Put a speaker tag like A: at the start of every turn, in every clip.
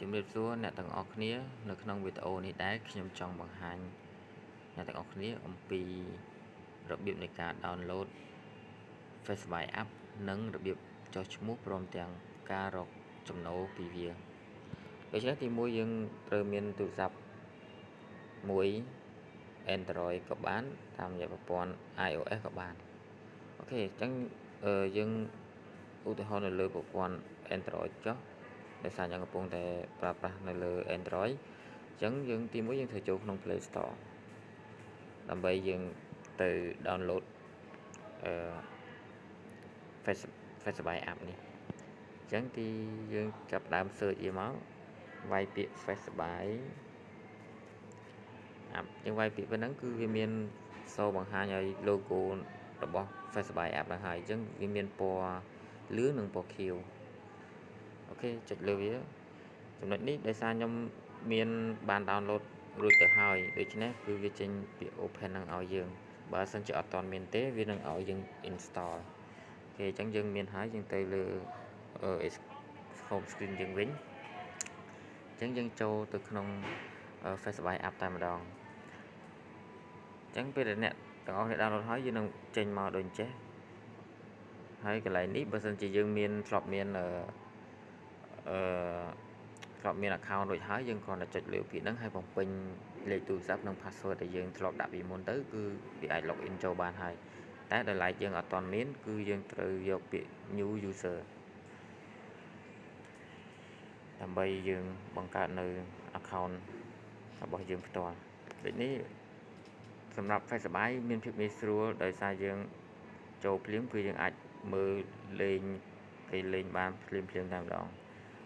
A: ជំរាបសួរអ្នកទាំងអស់គ្នានៅក្នុងវីដេអូនេះដែរខ្ញុំចង់បង្ហាញអ្នកទាំងអស់គ្នាអំពីរបៀបនៃការ download Facebook app និងរបៀបចុះឈ្មោះព្រមទាំងការរកចំណូលពីវាដូច្នេះទី1យើងត្រូវមានទូរស័ព្ទមួយ Android ក៏បានតាមរយៈប្រព័ន្ធ iOS ក៏បានអូខេអញ្ចឹងយើងឧទាហរណ៍នៅលើប្រព័ន្ធ Android ចុះដោយសារយើងកំពុងតែប្រើប្រាស់នៅលើ Android អញ្ចឹងយើងទី1យើងត្រូវចូលក្នុង Play Store ដើម្បីយើងទៅ download Facebook app នេះអញ្ចឹងទីយើងចាប់ដើម search វាមកវាយពាក្យ Facebook app អញ្ចឹងវាយពាក្យប៉ុណ្ណឹងគឺវាមានសូបង្ហាញឲ្យ logo របស់ Facebook app ហ្នឹងហើយអញ្ចឹងវាមានពណ៌លឿងនិងពណ៌ខៀវអូខេចុចលើវាចំណុចនេះដោយសារខ្ញុំមានបាន download រួចទៅហើយដូច្នេះគឺវាចេញពាក្យ open នឹងឲ្យយើងបើសិនជាអត់ទាន់មានទេវានឹងឲ្យយើង install អូខេអញ្ចឹងយើងមានហើយយើងទៅលើ home screen យើងវិញអញ្ចឹងយើងចូលទៅក្នុង Facebook app តែម្ដងអញ្ចឹងពេលដែលអ្នកទាំងអស់គ្នា download ហើយយើងនឹងចេញមកដូចអញ្ចេះហើយកន្លែងនេះបើសិនជាយើងមានធ្លាប់មានaccount រួចហើយយើងគ្រាន់តែចុចលើពាក្យហ្នឹងហើយបំពេញលេខទូរស័ព្ទនិង password ដែលយើងធ្លាប់ដាក់ពីមុនទៅគឺវាអាច login ចូលបានហើយតែដោយឡែកយើងអត់ទាន់មានគឺយើងត្រូវយកពាក្យ new user ដើម្បីយើងបង្កើតនៅ account របស់យើងផ្ទាល់ដូចនេះសម្រាប់ Facebook មានភាពងាយស្រួលដោយសារយើងចូលភ្លាមគឺយើងអាចមើលលេងគេលេងបានភ្លាមតែម្ដង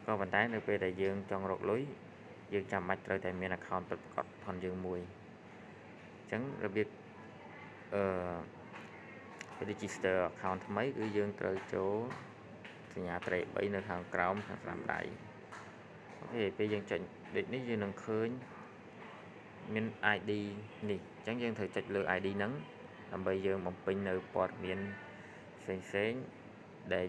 A: ក៏ប៉ុន្តែនៅពេលដែលយើងចង់រកលុយយើងចាំបាច់ត្រូវតែមាន account ពិតប្រាកដផងយើងមួយអញ្ចឹងរបៀបregister account ថ្មីគឺយើងត្រូវចូលសញ្ញាត្រេក3នៅខាងក្រោមខាងស្ដាំដៃអូខេពេលយើងចុចដូចនេះយើងនឹងឃើញមាន ID នេះអញ្ចឹងយើងត្រូវចុចលើ ID ហ្នឹងដើម្បីយើងបំពេញនៅព័ត៌មានផ្សេងដែល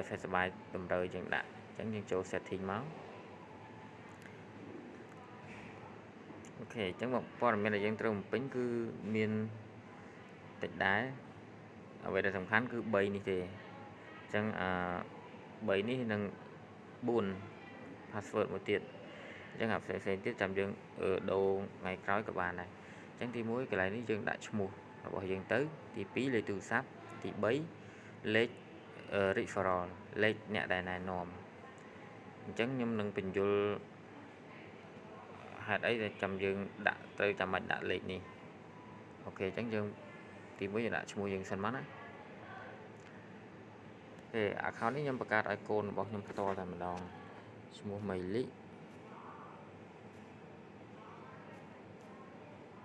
A: Facebook តម្រូវយើងដាក់អញ្ចឹងយើងចូល setting មកអូខេអញ្ចឹងព័ត៌មានដែលយើងត្រូវបំពេញគឺមានតិចដែរអ្វីដែលសំខាន់គឺ3នេះទេអញ្ចឹង3នេះនិង4 password មួយទៀតអញ្ចឹងផ្សេងទៀតចាំយើងដូរថ្ងៃក្រោយក៏បានដែរអញ្ចឹងទី1កន្លែងនេះយើងដាក់ឈ្មោះរបស់យើងទៅទី2លេខទូរស័ព្ទទី3លេខreferral លេខអ្នកដែលណែនាំអញ្ចឹងខ្ញុំនឹងបញ្យល់ហេតុអីដែលចាំយើងដាក់ត្រូវចាំបាច់ដាក់លេខនេះអូខេអញ្ចឹងយើងទី1យើងដាក់ឈ្មោះយើងសិនមកណាអូខេ account នេះខ្ញុំបង្កើតឲ្យកូនរបស់ខ្ញុំផ្ទាល់តែម្ដងឈ្មោះមីលី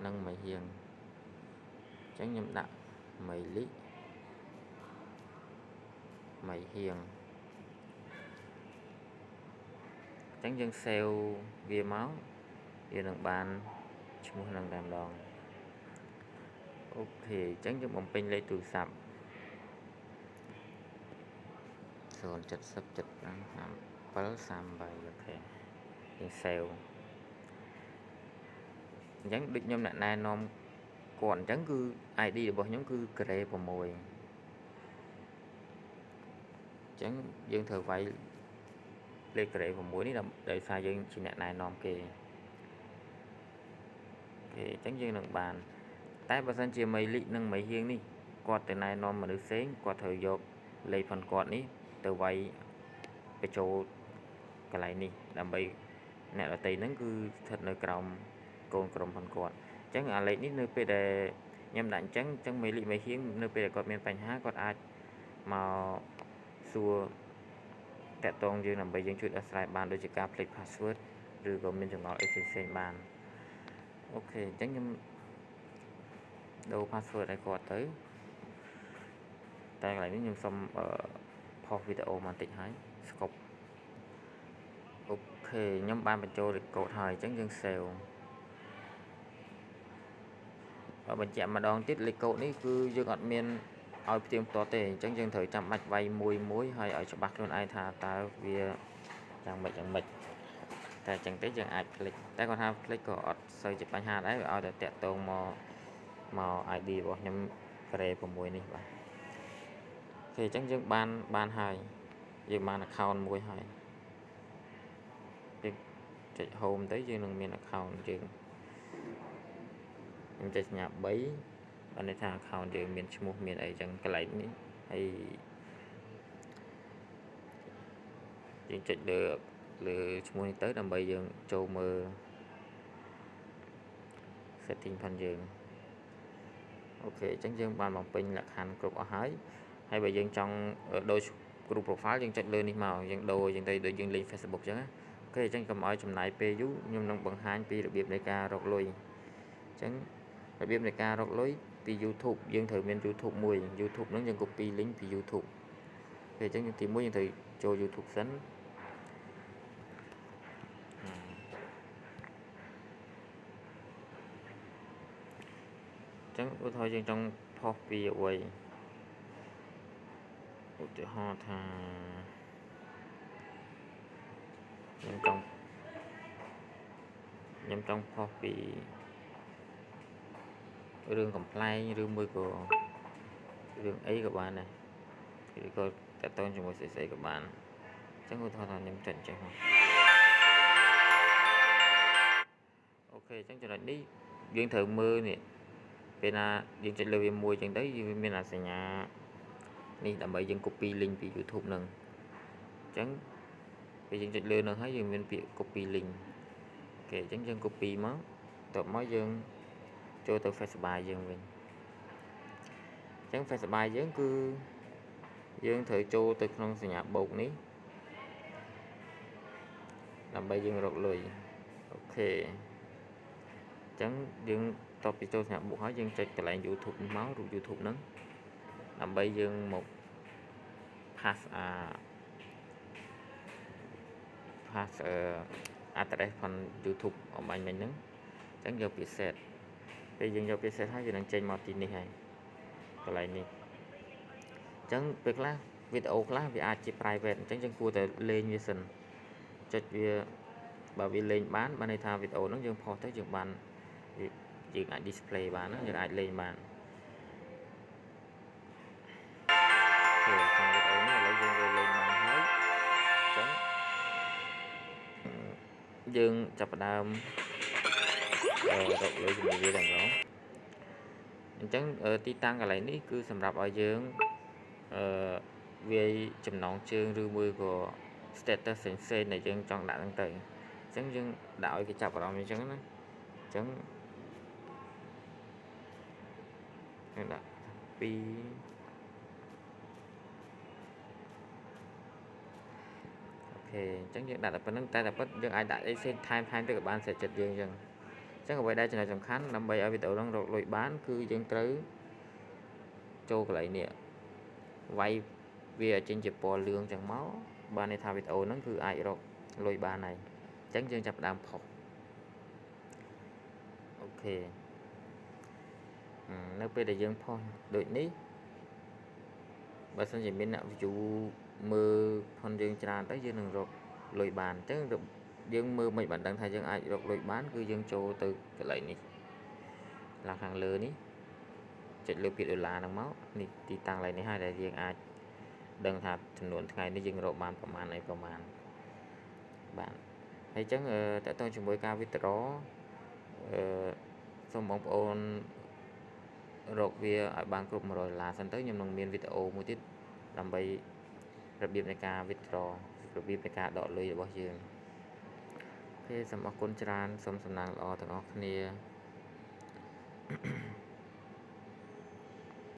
A: និងមីហៀងអញ្ចឹងខ្ញុំដាក់មីលីមីហៀងអញ្ចឹងយើង save វាមកវានឹងបានឈ្មោះនឹងតែម្ដងអូខេអញ្ចឹងយើងបំពេញលេខទូរស័ព្ទ070 735 អូខេយើង save អញ្ចឹងដូចខ្ញុំអ្នកណែនាំគាត់អញ្ចឹងគឺ ID របស់ខ្ញុំគឺ grade 6អញ្ចឹងយើងត្រូវវាយលេខ grade 6នេះដោយសារយើងជាអ្នកណែនាំគេអូខេអញ្ចឹងយើងនឹងបានតែបើសិនជាមីលីនិងមីហៀងនេះគាត់ទៅណែនាំមនុស្សផ្សេងគាត់ត្រូវយកលេខផនគាត់នេះទៅវាយបញ្ចូលកន្លែងនេះដើម្បីអ្នកដទៃហ្នឹងគឺស្ថិតនៅក្រោមកូនក្រុមផនគាត់អញ្ចឹងអាលេខនេះនៅពេលដែលខ្ញុំដាក់អញ្ចឹងមីលីមីហៀងនៅពេលដែលគាត់មានបញ្ហាគាត់អាចមកសួរតាក់ទងយើងដើម្បីយើងជួយដោះស្រាយបានដូចជាការភ្លេច password ឬក៏មានចម្ងល់អីផ្សេងបានអូខេអញ្ចឹងខ្ញុំដូរ password ឲ្យគាត់ទៅតែកន្លែងនេះខ្ញុំសុំផុសវីដេអូបន្តិចហើយស្កប់អូខេខ្ញុំបានបញ្ចូលលេខកូដហើយអញ្ចឹងយើង save បញ្ជាក់ម្ដងទៀតលេខកូដនេះគឺយើងអត់មានឲ្យផ្ទៀងផ្ទាត់ទេអញ្ចឹងយើងត្រូវចាំបាច់វាយមួយហើយឲ្យច្បាស់ខ្លួនឯងថាតើវាយ៉ាងម៉េច តែចឹងទេយើងអាចคลิกតែគាត់ថាคลิกក៏អត់សូវជាបញ្ហាដែរវាឲ្យតែតាក់ទងមក ID របស់ខ្ញុំក្រេ6នេះបាទអូខេអញ្ចឹងយើងបានហើយយើងបាន account មួយហើយយើងចុច home ទៅយើងនឹងមាន account យើងខ្ញុំចុចសញ្ញា3បានន័យថា account យើងមានឈ្មោះមានអីចឹងកន្លែងនេះហើយយើងចុចលើឈ្មោះនេះទៅដើម្បីយើងចូលមើល setting ផងយើងអូខេអញ្ចឹងយើងបានបំពេញលក្ខខណ្ឌគ្រប់អស់ហើយបើយើងចង់ដូច group profile យើងចុចលើនេះមកយើងដូរយើងទៅដូចយើងលេង Facebook អញ្ចឹងណាអូខេអញ្ចឹងកុំឲ្យចំណាយពេលយូរខ្ញុំនឹងបង្ហាញពីរបៀបនៃការរកលុយអញ្ចឹងរបៀបនៃការរកលុយពី YouTube យើងត្រូវមាន YouTube មួយ YouTube ហ្នឹងយើង copy link ពី YouTube ពេលអញ្ចឹងទី1យើងត្រូវចូល YouTube សិនអញ្ចឹងឧទាហរណ៍យើងចង់ផុសពីអ្វីឧទាហរណ៍ថាខ្ញុំចង់ផុសពីរឿងកំ pl ែងឬមួយក៏រឿងអីក៏បានដែរឬក៏តទៅជាមួយស្អីក៏បានអញ្ចឹងឧទាហរណ៍ថាខ្ញុំចុចចេះមកអូខេអញ្ចឹងចំណុចនេះយើងត្រូវមើលនេះពេលណាយើងចុចលើវាមួយអញ្ចឹងទៅវាមានអាសញ្ញានេះដើម្បីយើង copy link ពី YouTube ហ្នឹងអញ្ចឹងពេលយើងចុចលើនឹងហើយយើងមានពាក្យ copy link អូខេអញ្ចឹងយើង copy មកតបមកយើងចូលទៅ Facebook យើងវិញអញ្ចឹង Facebook យើងគឺយើងត្រូវចូលទៅក្នុងសញ្ញាបូកនេះដើម្បីយើងរកលុយអូខេអញ្ចឹងយើងតបពីចូលសញ្ញាបូកហើយយើងចុចកន្លែង YouTube មករូប YouTube ហ្នឹងដើម្បីយើងមក pass address ផង YouTube អំបញ្ញមិញហ្នឹងអញ្ចឹងយកពាក្យ set ពេលយើងយកពាក្យ set ហើយយើងនឹងចេញមកទីនេះហើយកន្លែងនេះអញ្ចឹងពេលខ្លះវីដេអូខ្លះវាអាចជា private អញ្ចឹងយើងគួរតែលេងវាសិនចុចវាបើវាលេងបានន័យថាវីដេអូហ្នឹងយើងផុសទៅយើងបានយើងអាច display បានណាយើងអាចលេងបានអូខេវីដេអូនេះឥឡូវយើងលេងបានហើយអញ្ចឹងយើងចាប់ផ្ដើមរកលុយជាមួយវាតែម្ដងអញ្ចឹងទីតាំងកន្លែងនេះគឺសម្រាប់ឲ្យយើងវាយចំណងជើងឬមួយក៏ status ផ្សេងៗដែលយើងចង់ដាក់ហ្នឹងទៅអញ្ចឹងយើងដាក់ឲ្យគេចាប់អារម្មណ៍អញ្ចឹងណាអញ្ចឹងយើងដាក់2អូខេអញ្ចឹងយើងដាក់តែប៉ុណ្្នឹងតែពិតយើងអាចដាក់អីផ្សេងថែមទៅក៏បានសេចចិត្តយើងអញ្ចឹងអ្វីដែលចំណុចសំខាន់ដើម្បីឲ្យវីដេអូហ្នឹងរកលុយបានគឺយើងត្រូវចូលកន្លែងនេះវាយវាចេញជាពណ៌លឿងចឹងមកបានន័យថាវីដេអូហ្នឹងគឺអាចរកលុយបានហើយអញ្ចឹងយើងចាប់ផ្ដើមផុសអូខេនៅពេលដែលយើងផុសដូចនេះបើសិនជាមានអ្នក view មើលផងយើងច្រើនទៅយើងនឹងរកលុយបានអញ្ចឹងយើងមើលមិនបានដឹងថាយើងអាចរកលុយបានគឺយើងចូលទៅកន្លែងនេះខាងលើនេះចុចលើពាក្យដុល្លារហ្នឹងមកនេះទីតាំងកន្លែងនេះហើយដែលយើងអាចដឹងថាចំនួនថ្ងៃនេះយើងរកបានប្រមាណអីប្រមាណបាទហើយអញ្ចឹងតើតើជាមួយការ withdraw សូមបងប្អូនរកវាឲ្យបានគ្រប់$100សិនទៅខ្ញុំនឹងមានវីដេអូមួយទៀតដើម្បីរបៀបនៃការ withdraw របៀបនៃការដកលុយរបស់យើងអូខេសូមអរគុណច្រើនសូមសំណាងល្អទាំងអស់គ្នា